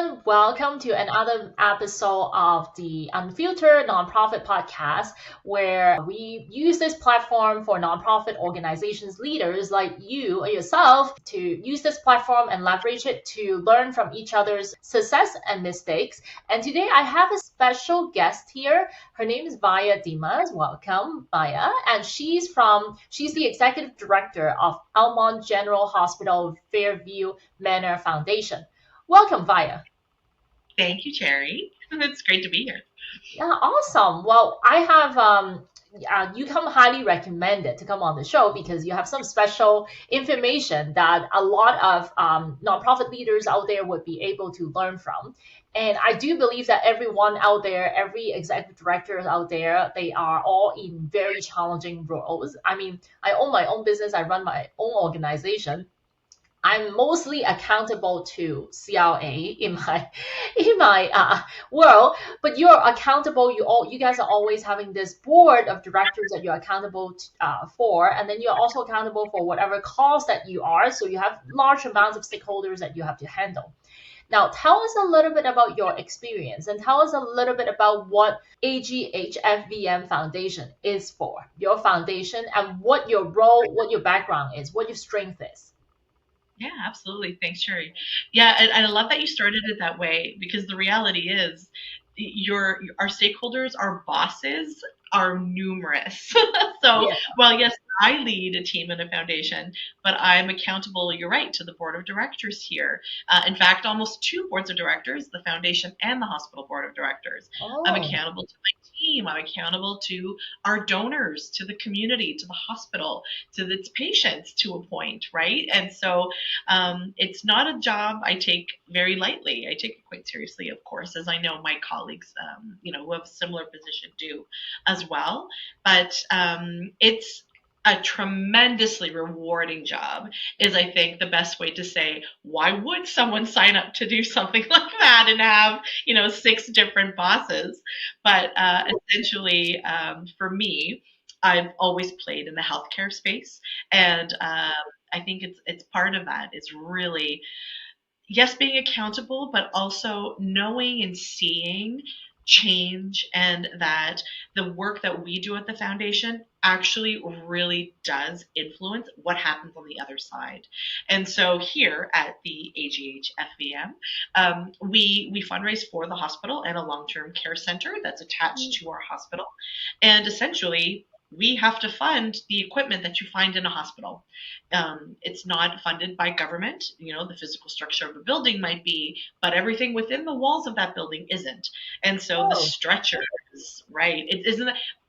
everyone. Welcome to another episode of the Unfiltered Nonprofit Podcast, where we use this platform for nonprofit organizations leaders like you or yourself to use this platform and leverage it to learn from each other's success and mistakes. And today I have a special guest here. Her name is Vaia. Welcome, Vaia. And she's the executive director of Almont General Hospital Fairview Manor Foundation. Welcome, Vaia. Thank you, Cherry. It's great to be here. Yeah, awesome. Well, I have you come highly recommended to come on the show because you have some special information that a lot of nonprofit leaders out there would be able to learn from. And I do believe that everyone out there, every executive director out there, they are all in very challenging roles. I mean, I own my own business, I run my own organization. I'm mostly accountable to CLA in my world, but you're accountable. You guys are always having this board of directors that you're accountable for, and then you're also accountable for whatever cause that you are. So you have large amounts of stakeholders that you have to handle. Now, tell us a little bit about your experience and tell us a little bit about what AGHFVM Foundation is for, your foundation, and what your role, what your background is, what your strength is. Yeah, absolutely. Thanks, Cherry. Yeah, and I love that you started it that way because the reality is our stakeholders, our bosses are numerous. So, Yeah. well, yes, I lead a team in a foundation, but I'm accountable, you're right, to the board of directors here. In fact, almost two boards of directors, the foundation and the hospital board of directors. I'm Oh. accountable to my team. I'm accountable to our donors, to the community, to the hospital, to its patients to a point, right? And so it's not a job I take very lightly. I take it quite seriously, of course, as I know my colleagues, who have a similar position do as well. But it's a tremendously rewarding job is I think the best way to say why would someone sign up to do something like that and have six different bosses. But essentially for me, I've always played in the healthcare space, and I think it's part of that. It's really, yes, being accountable, but also knowing and seeing change, and that the work that we do at the foundation actually really does influence what happens on the other side. And so here at the AGH FVM, we fundraise for the hospital and a long-term care center that's attached to our hospital. And essentially, we have to fund the equipment that you find in a hospital. It's not funded by government. The physical structure of a building might be, but everything within the walls of that building isn't. And so the Oh. stretchers, right?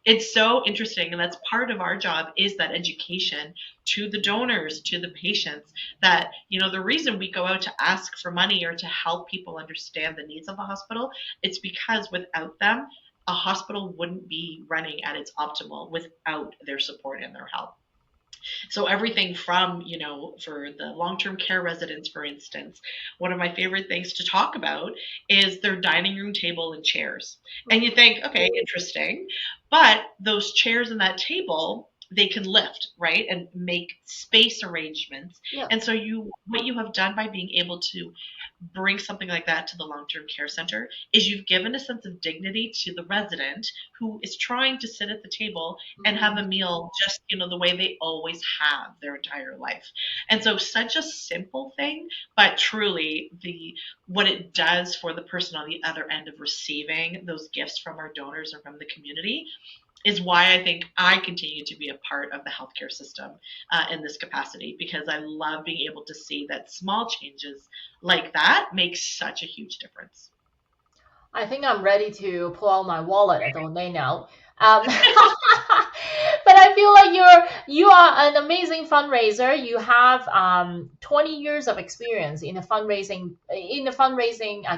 It's so interesting, and that's part of our job is that education to the donors, to the patients, that the reason we go out to ask for money or to help people understand the needs of a hospital, it's because without them, a hospital wouldn't be running at its optimal without their support and their help. So everything from, for the long-term care residents, for instance, one of my favorite things to talk about is their dining room table and chairs. And you think, okay, interesting. But those chairs and that table, they can lift, right? And make space arrangements. Yeah. And so what you have done by being able to bring something like that to the long-term care center is you've given a sense of dignity to the resident who is trying to sit at the table and have a meal just the way they always have their entire life. And so such a simple thing, but truly what it does for the person on the other end of receiving those gifts from our donors or from the community is why I think I continue to be a part of the healthcare system in this capacity, because I love being able to see that small changes like that make such a huge difference. I think I'm ready to pull out my wallet at donate now. But I feel like you are an amazing fundraiser. You have 20 years of experience in the fundraising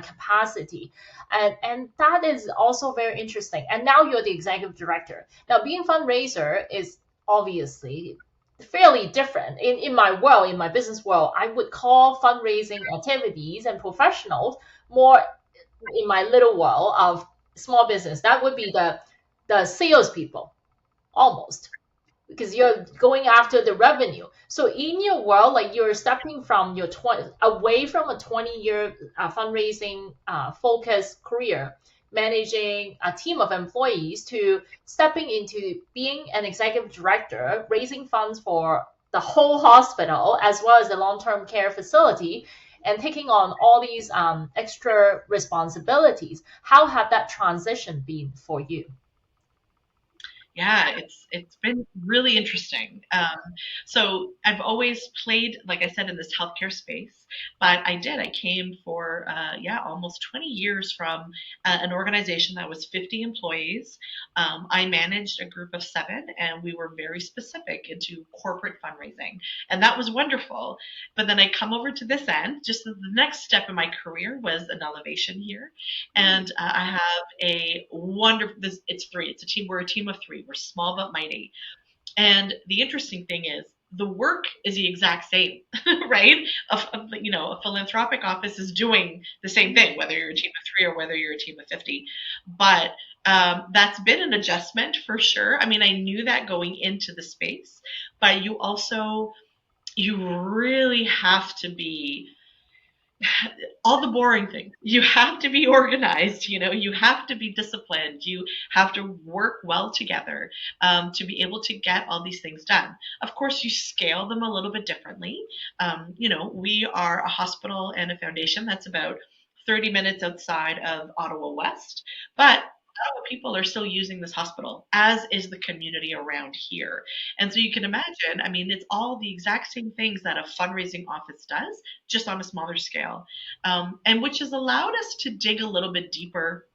capacity, and that is also very interesting. And now you're the executive director. Now, being fundraiser is obviously fairly different in my world, in my business world. I would call fundraising activities and professionals more in my little world of small business. That would be the salespeople almost. because you're going after the revenue. So in your world, like you're stepping from your 20 away from a 20-year fundraising focused career, managing a team of employees, to stepping into being an executive director, raising funds for the whole hospital as well as the long-term care facility, and taking on all these extra responsibilities. How had that transition been for you? Yeah, it's been really interesting. So I've always played, like I said, in this healthcare space, but I came for yeah, almost 20 years from an organization that was 50 employees. I managed a group of seven, and we were very specific into corporate fundraising, and that was wonderful. But then I come over to this end. Just the next step in my career was an elevation here, and I have a wonderful. It's three. It's a team. We're a team of three. We're small but mighty. And the interesting thing is, the work is the exact same, right? A philanthropic office is doing the same thing, whether you're a team of three or whether you're a team of 50. But that's been an adjustment for sure. I mean, I knew that going into the space, but you really have to be all the boring things. You have to be organized, you have to be disciplined, you have to work well together to be able to get all these things done. Of course, you scale them a little bit differently. We are a hospital and a foundation that's about 30 minutes outside of Ottawa West, but Ottawa people are still using this hospital, as is the community around here. And so you can imagine, I mean, it's all the exact same things that a fundraising office does, just on a smaller scale, and which has allowed us to dig a little bit deeper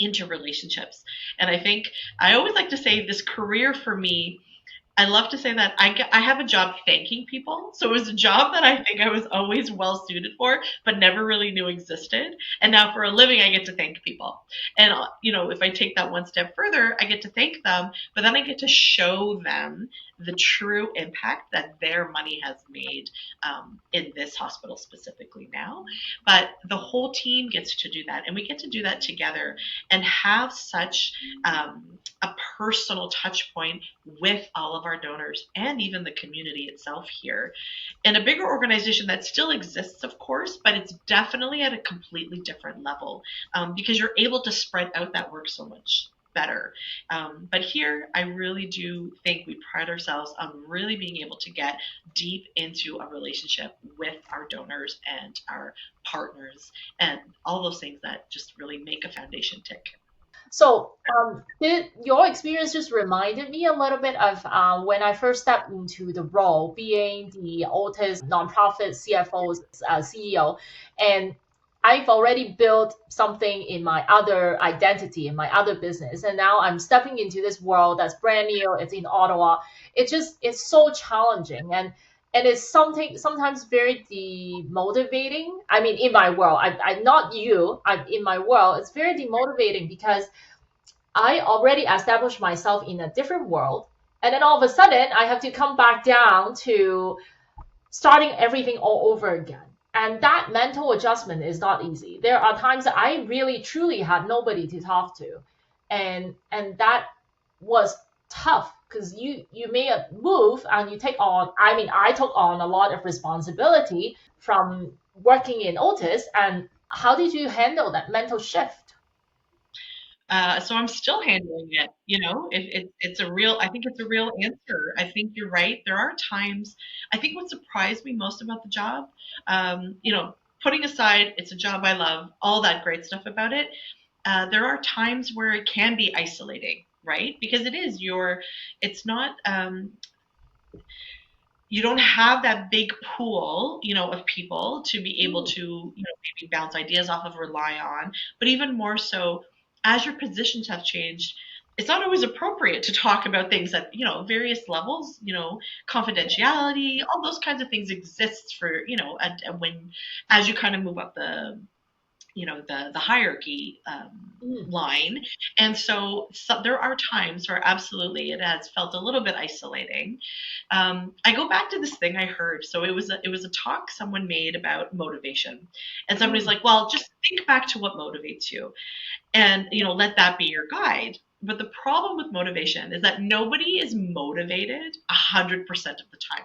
into relationships. And I think I always like to say this career for me, I love to say that I have a job thanking people. So it was a job that I think I was always well suited for, but never really knew existed. And now for a living, I get to thank people. And, if I take that one step further, I get to thank them, but then I get to show them the true impact that their money has made in this hospital specifically now. But the whole team gets to do that. And we get to do that together and have such a personal touch point with all of our donors and even the community itself here. And a bigger organization that still exists, of course, but it's definitely at a completely different level because you're able to spread out that work so much better. But here, I really do think we pride ourselves on really being able to get deep into a relationship with our donors and our partners and all those things that just really make a foundation tick. So, your experience just reminded me a little bit of when I first stepped into the role, being the Otis nonprofit CFO's CEO, and I've already built something in my other identity, in my other business, and now I'm stepping into this world that's brand new. It's in Ottawa. It's so challenging, and it's something sometimes very demotivating. I mean, in my world, I'm not you. I'm in my world. It's very demotivating because I already established myself in a different world. And then all of a sudden, I have to come back down to starting everything all over again. And that mental adjustment is not easy. There are times that I really truly had nobody to talk to. And that was tough because you made a move and you take on, I mean, I took on a lot of responsibility from working in Otis. And how did you handle that mental shift? So I'm still handling it. It's a real. I think it's a real answer. I think you're right. There are times. I think what surprised me most about the job, putting aside it's a job I love, all that great stuff about it. There are times where it can be isolating, right? Because it is your. It's not. You don't have that big pool, of people to be able Mm, to, maybe bounce ideas off of, rely on. But even more so, as your positions have changed, it's not always appropriate to talk about things at, various levels, confidentiality, all those kinds of things exists for, when, as you kind of move up the hierarchy mm, line. And so there are times where absolutely it has felt a little bit isolating. I go back to this thing I heard. So it was a talk someone made about motivation, and somebody's mm, like, well, just think back to what motivates you, and let that be your guide. but the problem with motivation is that nobody is motivated 100% of the time.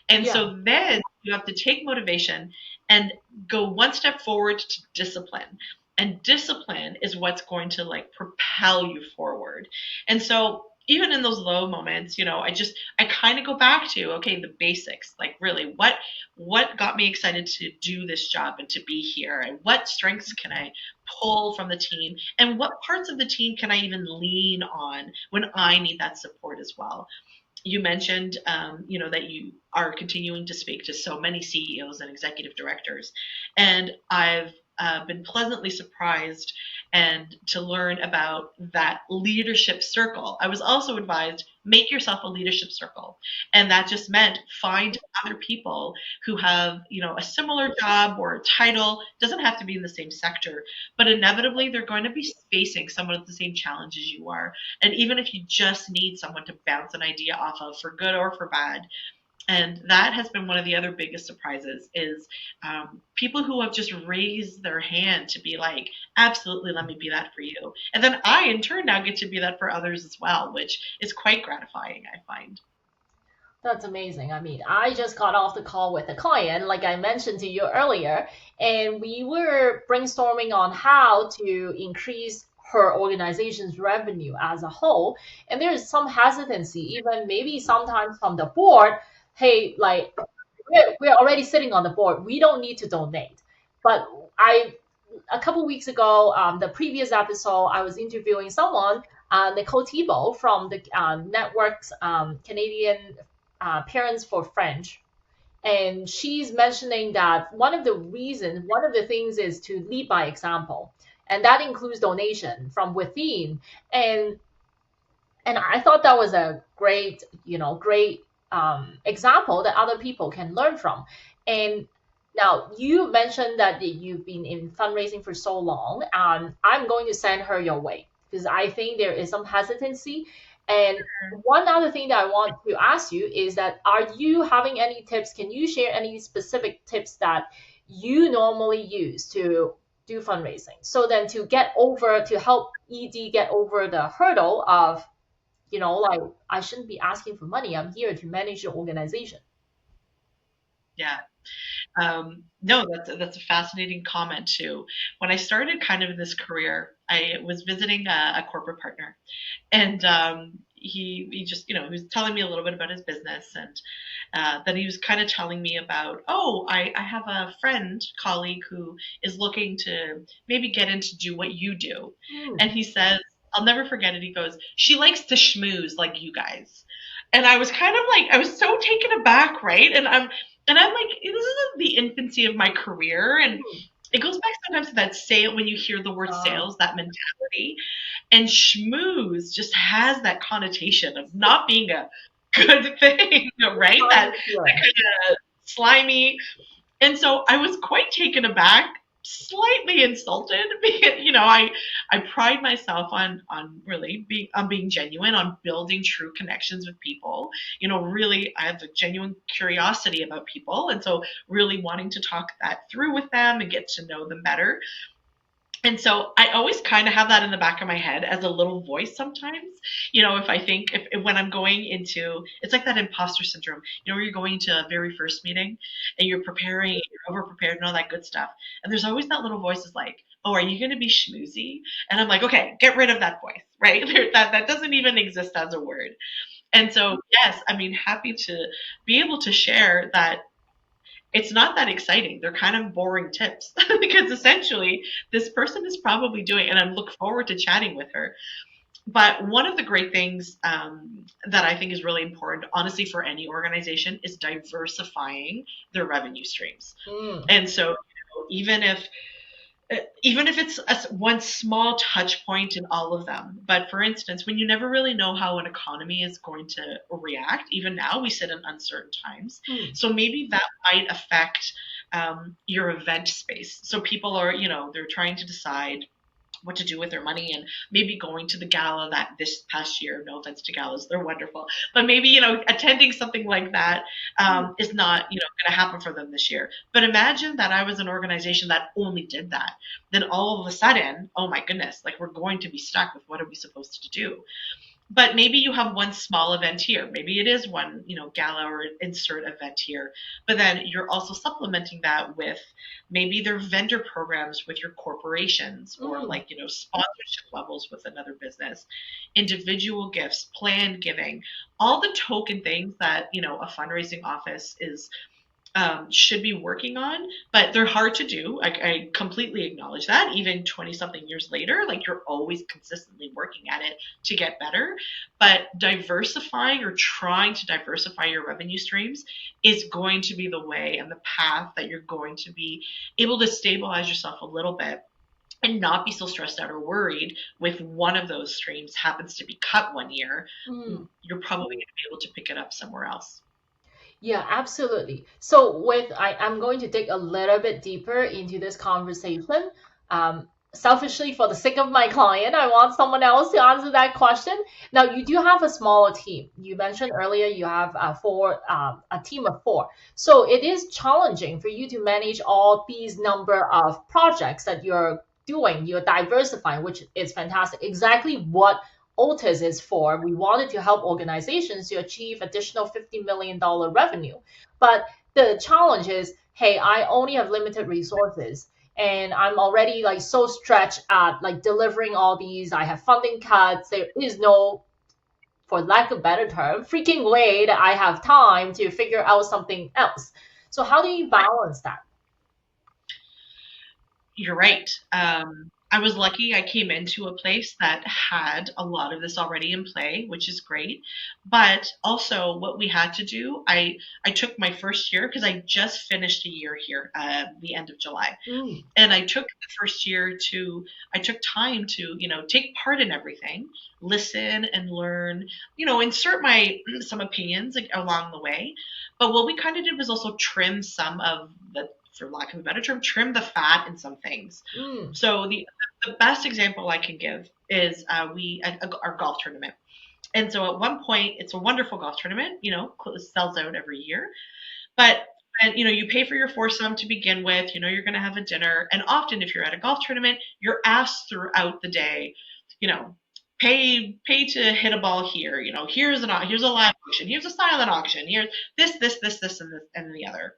And Yeah. so then you have to take motivation and go one step forward to discipline. And discipline is what's going to like propel you forward. And so even in those low moments, I kind of go back to, okay, the basics, like really what got me excited to do this job and to be here, and what strengths can I pull from the team, and what parts of the team can I even lean on when I need that support as well. You mentioned, that you are continuing to speak to so many CEOs and executive directors, and I've been pleasantly surprised and to learn about that leadership circle. I was also advised make yourself a leadership circle, and that just meant find other people who have a similar job or title. Doesn't have to be in the same sector, but inevitably they're going to be facing some of the same challenges you are. And even if you just need someone to bounce an idea off of for good or for bad. And that has been one of the other biggest surprises is people who have just raised their hand to be like, absolutely, let me be that for you. And then I, in turn, now get to be that for others as well, which is quite gratifying, I find. That's amazing. I mean, I just got off the call with a client, like I mentioned to you earlier, and we were brainstorming on how to increase her organization's revenue as a whole. And there's some hesitancy, even maybe sometimes from the board. Hey, like we're already sitting on the board. We don't need to donate. But I a couple weeks ago, the previous episode, I was interviewing someone, Nicole Thibault from the network's Canadian Parents for French. And she's mentioning that one of the things is to lead by example. And that includes donation from within. And I thought that was a great example that other people can learn from. And now you mentioned that you've been in fundraising for so long. I'm going to send her your way because I think there is some hesitancy. And one other thing that I want to ask you is that are you having any tips? Can you share any specific tips that you normally use to do fundraising? So then to help ED get over the hurdle of like I shouldn't be asking for money. I'm here to manage the organization. Yeah. No, that's a fascinating comment too. When I started kind of in this career, I was visiting a corporate partner, and he just he was telling me a little bit about his business, and then he was kind of telling me about, oh, I have a friend colleague who is looking to maybe get in to do what you do, Hmm. and he says, I'll never forget it. He goes, she likes to schmooze like you guys. And I was kind of like, I was so taken aback, right? And I'm like, this isn't the infancy of my career, and Hmm. it goes back sometimes to that sale when you hear the word Uh, sales, that mentality. And schmooze just has that connotation of not being a good thing, right? Time That is healing. kind of slimy. And so I was quite taken aback, slightly insulted. Because, I pride myself on really being genuine, on building true connections with people. Really, I have a genuine curiosity about people, and so really wanting to talk that through with them and get to know them better. And so I always kind of have that in the back of my head as a little voice sometimes. If I think if when I'm going into, it's like that imposter syndrome, where you're going to a very first meeting and you're preparing, you're over prepared and all that good stuff. And there's always that little voice is like, oh, are you going to be schmoozy? And I'm like, okay, get rid of that voice, right? That doesn't even exist as a word. And so, yes, I mean, happy to be able to share that it's not that exciting. They're kind of boring tips because essentially this person is probably doing, and I look forward to chatting with her. But one of the great things that I think is really important, honestly, for any organization is diversifying their revenue streams. Mm. And so, even if it's one small touch point in all of them. But for instance, when you never really know how an economy is going to react, even now we sit in uncertain times. Hmm. So maybe that might affect your event space. So people are, they're trying to decide what to do with their money, and maybe going to the gala that this past year, no offense to galas, they're wonderful, but maybe, attending something like that is not, going to happen for them this year. But imagine that I was an organization that only did that. Then all of a sudden, oh my goodness, like we're going to be stuck with what are we supposed to do? But maybe you have one small event here. Maybe it is one, gala or insert event here. But then you're also supplementing that with maybe their vendor programs with your corporations, or Mm. like, sponsorship levels with another business, individual gifts, planned giving, all the token things that, a fundraising office is should be working on, but they're hard to do. I completely acknowledge that. Even 20 something years later, like you're always consistently working at it to get better. But diversifying or trying to diversify your revenue streams is going to be the way and the path that you're going to be able to stabilize yourself a little bit and not be so stressed out or worried with one of those streams happens to be cut one year. Mm. You're probably going to be able to pick it up somewhere else. Yeah, absolutely. So I'm going to dig a little bit deeper into this conversation. Selfishly, for the sake of my client, I want someone else to answer that question. Now, you do have a smaller team. You mentioned earlier you have a team of four. So it is challenging for you to manage all these number of projects that you're doing. You're diversifying, which is fantastic. Exactly what Otis is for. We wanted to help organizations to achieve additional $50 million revenue. But the challenge is, hey, I only have limited resources and I'm already like so stretched at like delivering all these. I have funding cuts. There is no, for lack of a better term, freaking way that I have time to figure out something else. So how do you balance that? You're right. I was lucky. I came into a place that had a lot of this already in play, which is great. But also, what we had to do, I took my first year because I just finished a year here, the end of July, Mm. and I took the first year to, I took time to, take part in everything, listen and learn, insert my some opinions like, along the way. But what we kind of did was also trim some of the, for lack of a better term, trim the fat in some things. Mm. So the best example I can give is we at our golf tournament. And so at one point, it's a wonderful golf tournament. Sells out every year. But and you pay for your foursome to begin with. You're going to have a dinner, and often if you're at a golf tournament, you're asked throughout the day, you know, pay to hit a ball here. Here's a live auction, here's a silent auction, here's this, and this and the other.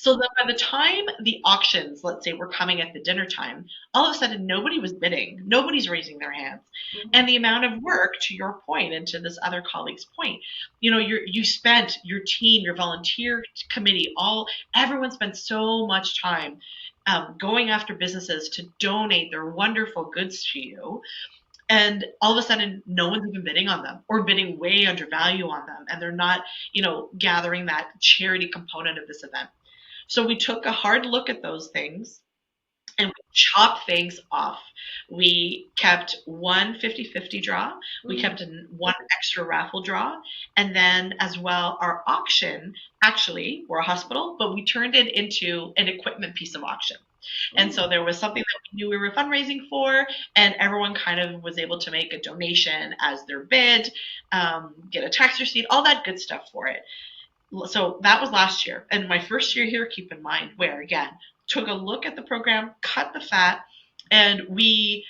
So then by the time the auctions, let's say, were coming at the dinner time, all of a sudden nobody was bidding, nobody's raising their hands. Mm. And the amount of work, to your point and to this other colleague's point, you spent your team, your volunteer committee, everyone spent so much time going after businesses to donate their wonderful goods to you. And all of a sudden, no one's even bidding on them or bidding way under value on them. And they're not, gathering that charity component of this event. So we took a hard look at those things and we chopped things off. We kept one 50-50 draw. We Mm. kept one extra raffle draw. And then as well, our auction, actually, we're a hospital, but we turned it into an equipment piece of auction. And Mm. so there was something that we knew we were fundraising for, and everyone kind of was able to make a donation as their bid, get a tax receipt, all that good stuff for it. So that was last year. And my first year here, keep in mind, where again, took a look at the program, cut the fat, and we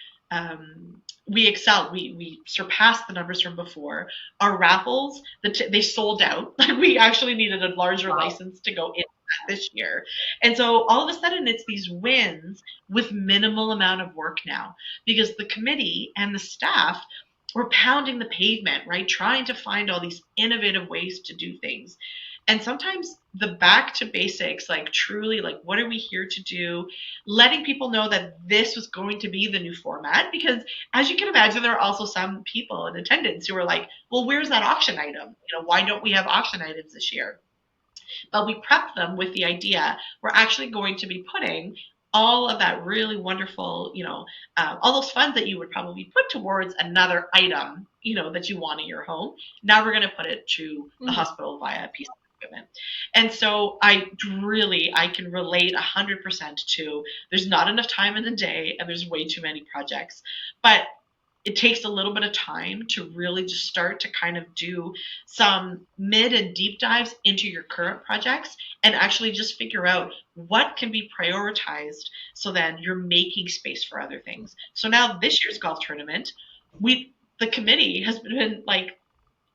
excelled. We surpassed the numbers from before. Our raffles, they sold out. Like we actually needed a larger Wow. license to go in this year. And so all of a sudden it's these wins with minimal amount of work now because the committee and the staff were pounding the pavement, right? Trying to find all these innovative ways to do things. And sometimes the back to basics, like truly, like what are we here to do? Letting people know that this was going to be the new format. Because as you can imagine, there are also some people in attendance who are like, well, where's that auction item? Why don't we have auction items this year? But we prepped them with the idea we're actually going to be putting all of that really wonderful, all those funds that you would probably put towards another item, that you want in your home. Now we're going to put it to the Mm. hospital via a piece. equipment. And so I can relate 100% to there's not enough time in the day and there's way too many projects. But it takes a little bit of time to really just start to kind of do some mid and deep dives into your current projects and actually just figure out what can be prioritized so then you're making space for other things. So now this year's golf tournament, the committee has been like,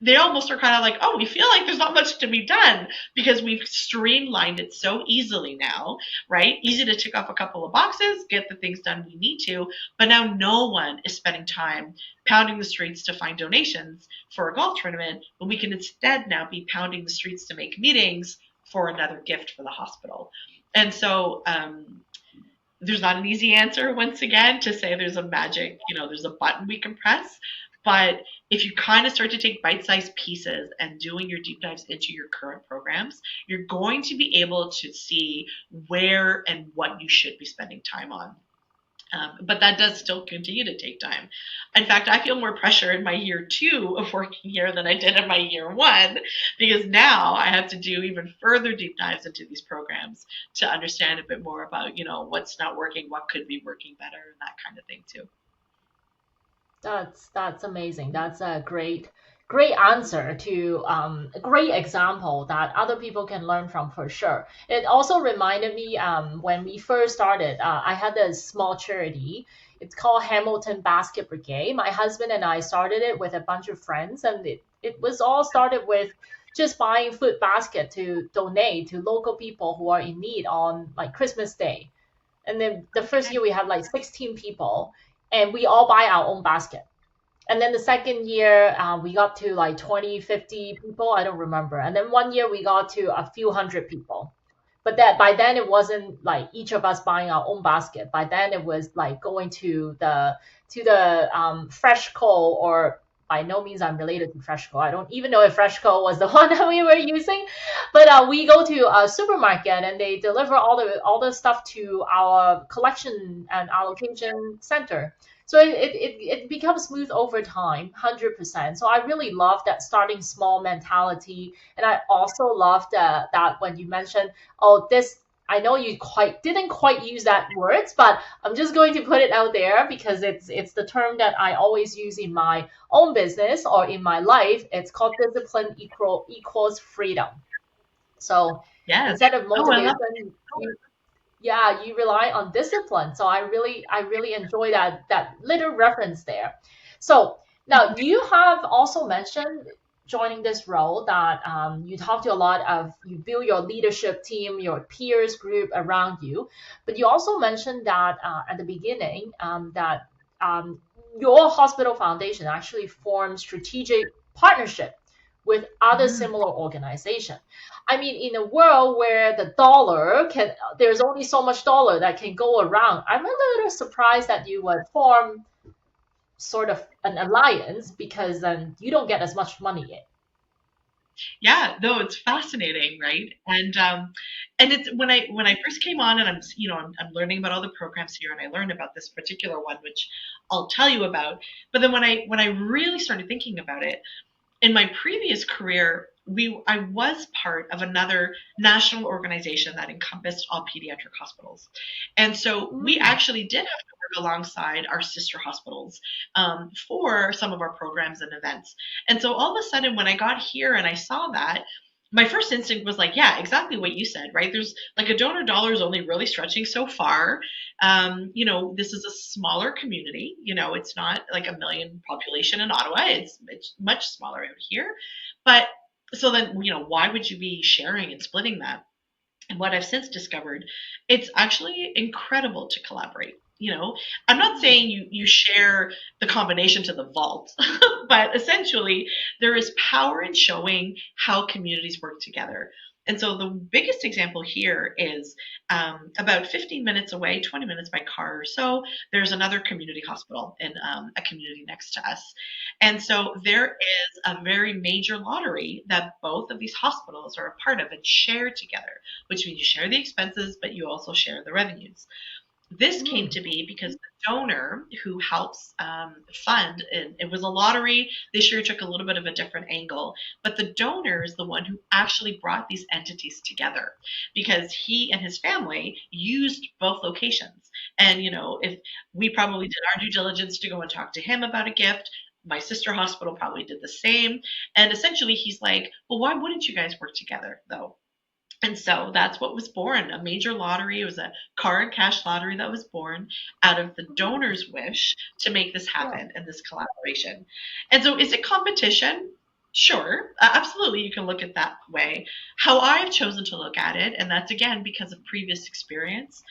they almost are kind of like, oh, we feel like there's not much to be done because we've streamlined it so easily now, right? Easy to tick off a couple of boxes, get the things done we need to, but now no one is spending time pounding the streets to find donations for a golf tournament, but we can instead now be pounding the streets to make meetings for another gift for the hospital. And so there's not an easy answer once again to say there's a magic, there's a button we can press. But if you kind of start to take bite-sized pieces and doing your deep dives into your current programs, you're going to be able to see where and what you should be spending time on. But that does still continue to take time. In fact, I feel more pressure in my year 2 of working here than I did in my year 1 because now I have to do even further deep dives into these programs to understand a bit more about, what's not working, what could be working better, and that kind of thing too. That's amazing. That's a great answer to a great example that other people can learn from for sure. It also reminded me when we first started, I had a small charity. It's called Hamilton Basket Brigade. My husband and I started it with a bunch of friends, and it was all started with just buying food basket to donate to local people who are in need on like Christmas Day. And then the first Okay. year we had like 16 people, and we all buy our own basket. And then the second year, we got to like 20, 50 people. I don't remember. And then one year we got to a few hundred people. But that by then it wasn't like each of us buying our own basket. By then it was like going to the Freshco, or by no means I'm related to Freshco. I don't even know if Freshco was the one that we were using. But we go to a supermarket and they deliver all the stuff to our collection and allocation center. So it becomes smooth over time, 100%. So I really love that starting small mentality. And I also love that when you mentioned, oh, this, I know you quite didn't quite use that words, but I'm just going to put it out there because it's the term that I always use in my own business or in my life. It's called discipline equals freedom. So Yes. instead of Oh, I love motivation, yeah, you rely on discipline. So I really enjoy that little reference there. So now you have also mentioned joining this role that you talk to a lot of, you build your leadership team, your peers group around you, but you also mentioned that at the beginning that um, your hospital foundation actually forms strategic partnership with other it. similar organizations. I mean, in a world where the dollar can, there's only so much dollar that can go around. I'm a little surprised that you would form sort of an alliance because then you don't get as much money in. Yeah, no, it's fascinating, right? And it's when I first came on and I'm learning about all the programs here and I learned about this particular one which I'll tell you about. But then when I really started thinking about it, in my previous career, I was part of another national organization that encompassed all pediatric hospitals, and so we Mm, actually did have to work alongside our sister hospitals for some of our programs and events. And so all of a sudden, when I got here and I saw that, my first instinct was like, yeah, exactly what you said, right? There's like a donor dollar is only really stretching so far. This is a smaller community. It's not like a million population in Ottawa. It's much smaller out here. But so then, why would you be sharing and splitting that? And what I've since discovered, it's actually incredible to collaborate. I'm not mm, saying you share the combination to the vault, but essentially there is power in showing how communities work together. And so the biggest example here is about 15 minutes away, 20 minutes by car or so, there's another community hospital in a community next to us. And so there is a very major lottery that both of these hospitals are a part of and share together, which means you share the expenses, but you also share the revenues. This came mm, to be because the donor who helps fund, and it was a lottery. This year took a little bit of a different angle, but the donor is the one who actually brought these entities together because he and his family used both locations. And, if we probably did our due diligence to go and talk to him about a gift, my sister hospital probably did the same. And essentially, he's like, well, why wouldn't you guys work together, though? And so that's what was born, a major lottery. It was a car and cash lottery that was born out of the donor's wish to make this Yeah. happen and this collaboration. And so is it competition? Sure, absolutely, you can look at that way. How I've chosen to look at it, and that's again because of previous experience,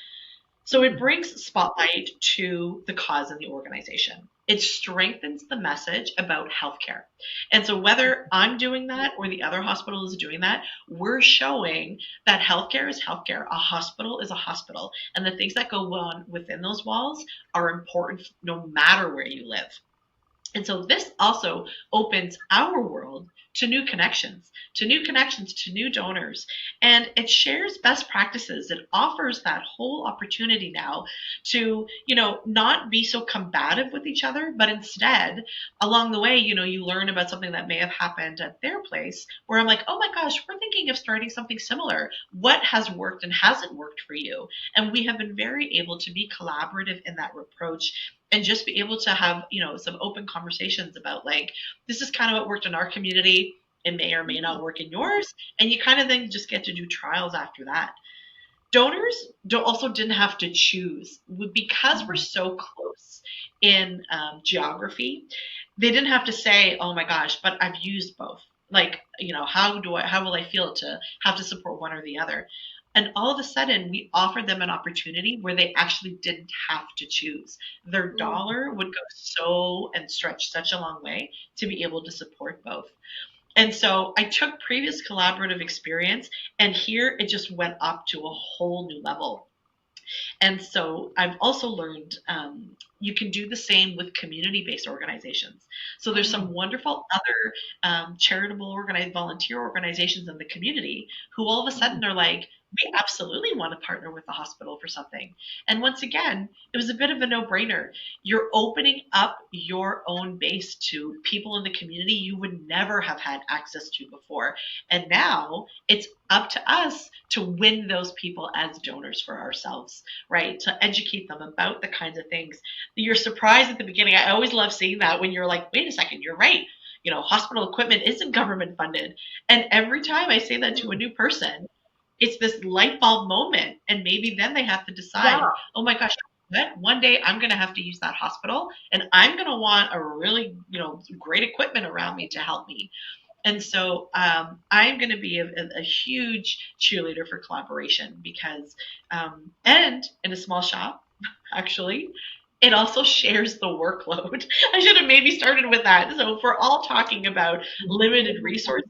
so it brings spotlight to the cause of the organization. It strengthens the message about healthcare. And so whether I'm doing that or the other hospital is doing that, we're showing that healthcare is healthcare. A hospital is a hospital. And the things that go on within those walls are important no matter where you live. And so this also opens our world to new connections, to new connections, to new donors. And it shares best practices. It offers that whole opportunity now to, not be so combative with each other, but instead, along the way, you learn about something that may have happened at their place where I'm like, oh my gosh, we're thinking of starting something similar. What has worked and hasn't worked for you? And we have been very able to be collaborative in that approach and just be able to have some open conversations about like, this is kind of what worked in our community, it may or may not work in yours, and you kind of then just get to do trials after that. Donors also didn't have to choose because we're so close in geography. They didn't have to say, oh my gosh, but I've used both, like, how will I feel to have to support one or the other? And all of a sudden, we offered them an opportunity where they actually didn't have to choose. Their dollar would go so and stretch such a long way to be able to support both. And so I took previous collaborative experience, and here it just went up to a whole new level. And so I've also learned you can do the same with community-based organizations. So there's some wonderful other charitable volunteer organizations in the community who all of a sudden are like, we absolutely want to partner with the hospital for something. And once again, it was a bit of a no-brainer. You're opening up your own base to people in the community you would never have had access to before. And now it's up to us to win those people as donors for ourselves, right? To educate them about the kinds of things. You're surprised at the beginning. I always love seeing that when you're like, wait a second, you're right. Hospital equipment isn't government funded. And every time I say that to a new person, it's this light bulb moment. And maybe then they have to decide, Yeah. oh my gosh, one day I'm going to have to use that hospital and I'm going to want a really, great equipment around me to help me. And so I'm going to be a huge cheerleader for collaboration because, and in a small shop, actually, it also shares the workload. I should have maybe started with that. So if we're all talking about limited resources,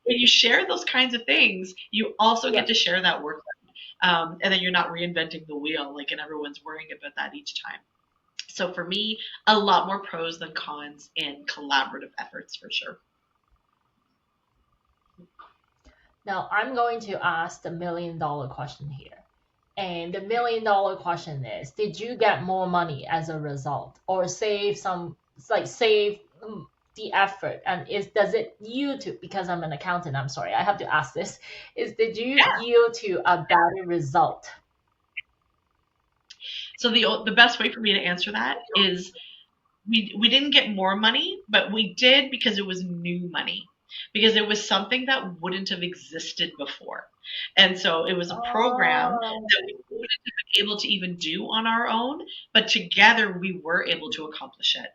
when you share those kinds of things, you also Yeah. get to share that workload. And then you're not reinventing the wheel, like, and everyone's worrying about that each time. So for me, a lot more pros than cons in collaborative efforts for sure. Now I'm going to ask the $1 million question here. And the $1 million question is, did you get more money as a result or save the effort? And does it yield to, because I'm an accountant, I'm sorry, I have to ask this, did you Yeah. yield to a better result? So the best way for me to answer that is we didn't get more money, but we did because it was new money. Because it was something that wouldn't have existed before. And so it was a program Oh, that we wouldn't have been able to even do on our own, but together we were able to accomplish it.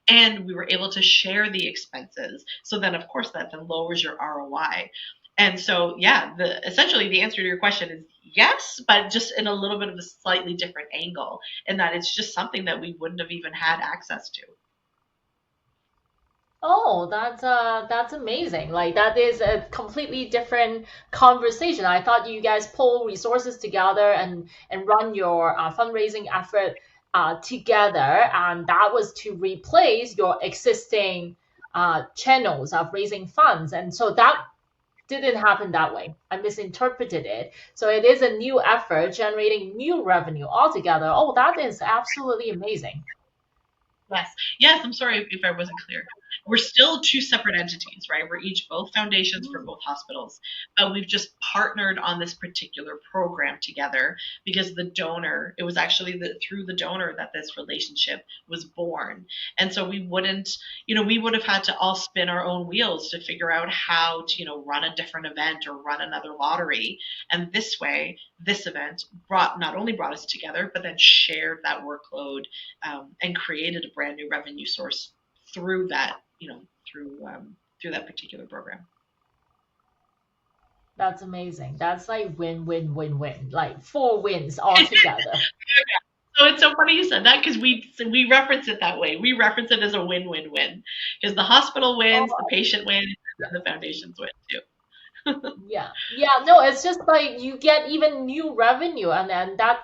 And we were able to share the expenses. So then, of course, that then lowers your ROI. And so, yeah, essentially the answer to your question is yes, but just in a little bit of a slightly different angle, in that it's just something that we wouldn't have even had access to. oh, that's amazing. Like that is a completely different conversation. I thought you guys pull resources together and run your fundraising effort together, and that was to replace your existing channels of raising funds. And so that didn't happen that way. I misinterpreted it. So it is a new effort generating new revenue altogether. Oh, that is absolutely amazing. Yes. Yes, I'm sorry if I wasn't clear. We're still two separate entities, right? We're each both foundations for both hospitals, but we've just partnered on this particular program together because the donor, it was actually through the donor that this relationship was born. And so we wouldn't, we would have had to all spin our own wheels to figure out how to, run a different event or run another lottery. And this way, this event not only brought us together, but then shared that workload, and created a brand new revenue source through that, through that particular program. That's amazing. That's like win, win, win, win. Like four wins altogether. So it's so funny you said that because we reference it that way. We reference it as a win-win-win because the hospital wins, the Oh, patient wins, yeah. and the foundations win too. Yeah. Yeah. No, it's just like you get even new revenue. And then that,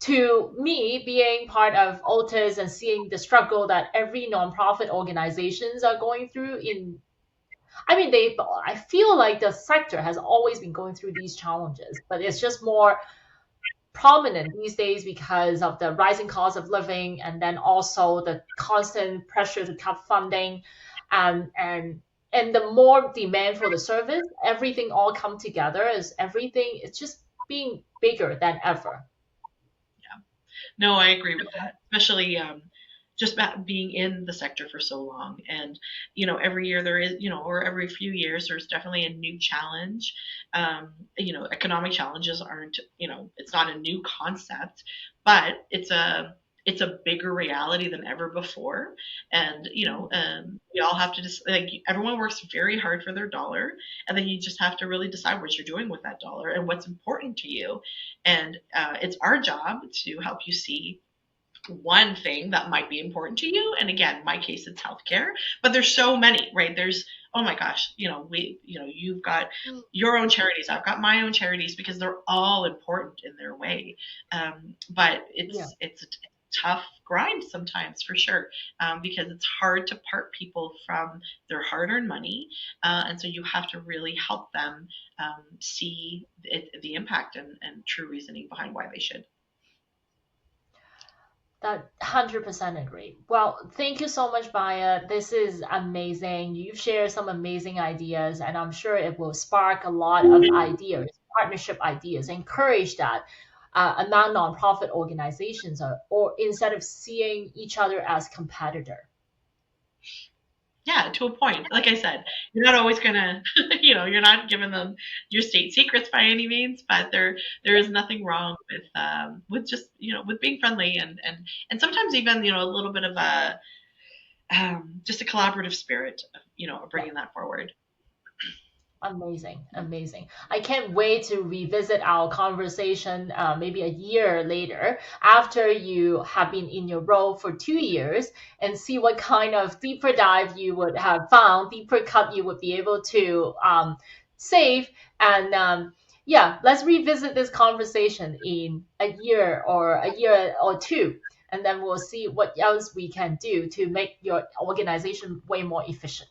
to me, being part of Otis and seeing the struggle that every nonprofit organizations are going through I mean, I feel like the sector has always been going through these challenges, but it's just more prominent these days because of the rising cost of living and then also the constant pressure to cut funding and the more demand for the service, everything all come together as everything it's just being bigger than ever. No, I agree with that, especially just about being in the sector for so long. And, every year there is, or every few years, there's definitely a new challenge. Economic challenges aren't, it's not a new concept, but it's a bigger reality than ever before. And, we all have to just like everyone works very hard for their dollar. And then you just have to really decide what you're doing with that dollar and what's important to you. And it's our job to help you see one thing that might be important to you. And again, in my case, it's healthcare, but there's so many, right? There's, oh my gosh, you've got your own charities. I've got my own charities because they're all important in their way. But Yeah. it's a tough grind sometimes for sure, because it's hard to part people from their hard-earned money. And so you have to really help them see the impact and true reasoning behind why they should. That 100% agree. Well, thank you so much, Maya. This is amazing. You've shared some amazing ideas, and I'm sure it will spark a lot of ideas, partnership ideas, encourage that among nonprofit organizations, or instead of seeing each other as competitor. Yeah, to a point. Like I said, you're not always gonna, you're not giving them your state secrets by any means, but there is nothing wrong with just with being friendly and sometimes even a little bit of a just a collaborative spirit, of Yeah. bringing that forward. Amazing, amazing. I can't wait to revisit our conversation maybe a year later after you have been in your role for 2 years and see what kind of deeper dive you would have found, deeper cut you would be able to save. And yeah, let's revisit this conversation in a year or two. And then we'll see what else we can do to make your organization way more efficient.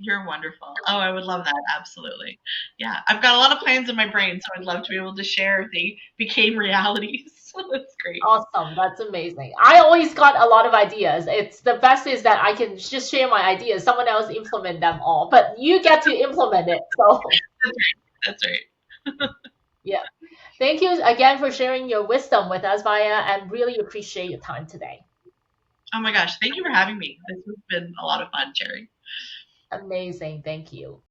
You're wonderful. Oh, I would love that. Absolutely. Yeah, I've got a lot of plans in my brain, so I'd love to be able to share if they became realities. That's great. Awesome. That's amazing. I always got a lot of ideas. It's the best is that I can just share my ideas. Someone else implement them all, but you get to implement it. So That's right. That's right. yeah. Thank you again for sharing your wisdom with us, Vaya, and really appreciate your time today. Oh my gosh, thank you for having me. This has been a lot of fun sharing. Amazing. Thank you.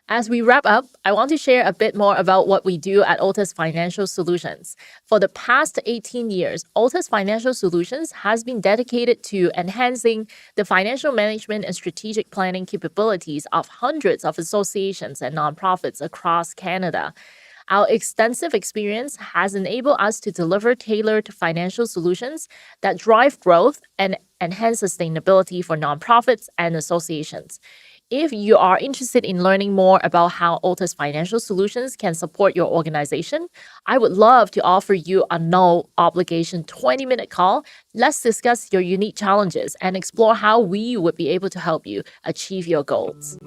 As we wrap up, I want to share a bit more about what we do at Otis Financial Solutions. For the past 18 years, Otis Financial Solutions has been dedicated to enhancing the financial management and strategic planning capabilities of hundreds of associations and nonprofits across Canada. Our extensive experience has enabled us to deliver tailored financial solutions that drive growth and enhance sustainability for nonprofits and associations. If you are interested in learning more about how Otis Financial Solutions can support your organization, I would love to offer you a no obligation 20-minute call. Let's discuss your unique challenges and explore how we would be able to help you achieve your goals.